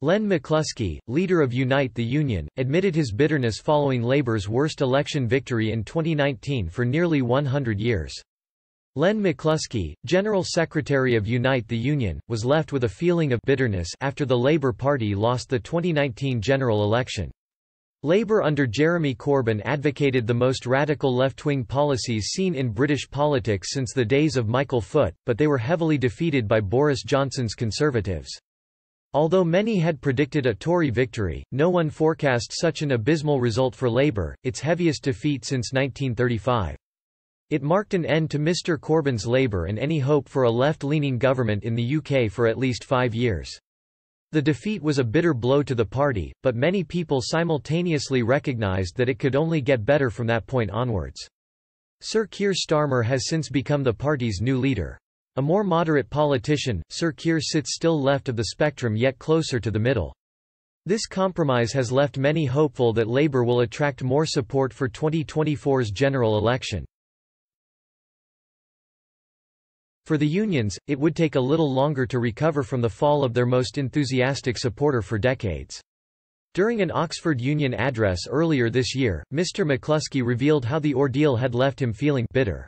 Len McCluskey, leader of Unite the Union, admitted his bitterness following Labour's worst election victory in 2019 for nearly 100 years. Len McCluskey, General Secretary of Unite the Union, was left with a feeling of bitterness after the Labour Party lost the 2019 general election. Labour under Jeremy Corbyn advocated the most radical left-wing policies seen in British politics since the days of Michael Foot, but they were heavily defeated by Boris Johnson's Conservatives. Although many had predicted a Tory victory, no one forecast such an abysmal result for Labour, its heaviest defeat since 1935. It marked an end to Mr Corbyn's Labour and any hope for a left-leaning government in the UK for at least 5 years. The defeat was a bitter blow to the party, but many people simultaneously recognised that it could only get better from that point onwards. Sir Keir Starmer has since become the party's new leader. A more moderate politician, Sir Keir sits still left of the spectrum yet closer to the middle. This compromise has left many hopeful that Labour will attract more support for 2024's general election. For the unions, it would take a little longer to recover from the fall of their most enthusiastic supporter for decades. During an Oxford Union address earlier this year, Mr McCluskey revealed how the ordeal had left him feeling bitter.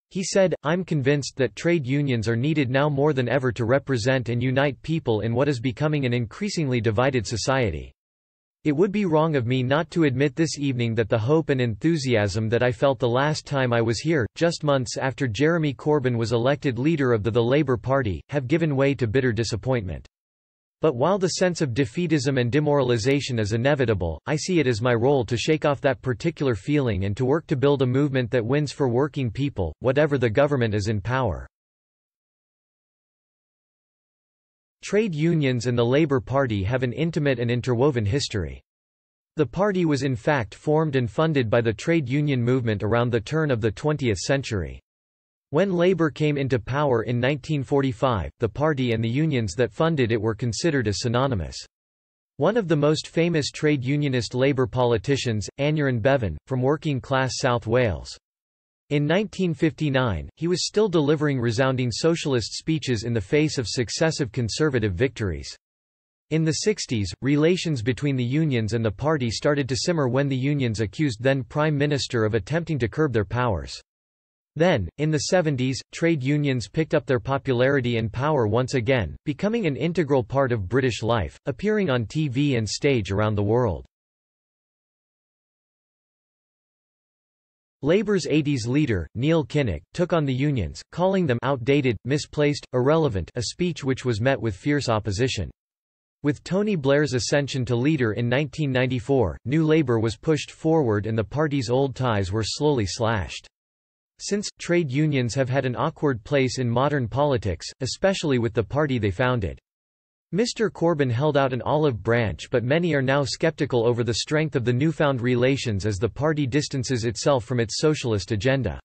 He said, "I'm convinced that trade unions are needed now more than ever to represent and unite people in what is becoming an increasingly divided society. It would be wrong of me not to admit this evening that the hope and enthusiasm that I felt the last time I was here, just months after Jeremy Corbyn was elected leader of the Labour Party, have given way to bitter disappointment. But while the sense of defeatism and demoralisation is inevitable, I see it as my role to shake off that particular feeling and to work to build a movement that wins for working people, whatever the government is in power." Trade unions and the Labour Party have an intimate and interwoven history. The party was in fact formed and funded by the trade union movement around the turn of the 20th century. When Labour came into power in 1945, the party and the unions that funded it were considered as synonymous. One of the most famous trade unionist Labour politicians, Aneurin Bevan, from working-class South Wales. In 1959, he was still delivering resounding socialist speeches in the face of successive Conservative victories. In the 60s, relations between the unions and the party started to simmer when the unions accused then Prime Minister of attempting to curb their powers. Then, in the 70s, trade unions picked up their popularity and power once again, becoming an integral part of British life, appearing on TV and stage around the world. Labour's 80s leader, Neil Kinnock, took on the unions, calling them outdated, misplaced, irrelevant, a speech which was met with fierce opposition. With Tony Blair's ascension to leader in 1994, New Labour was pushed forward and the party's old ties were slowly slashed. Since, trade unions have had an awkward place in modern politics, especially with the party they founded. Mr Corbyn held out an olive branch, but many are now sceptical over the strength of the newfound relations as the party distances itself from its socialist agenda.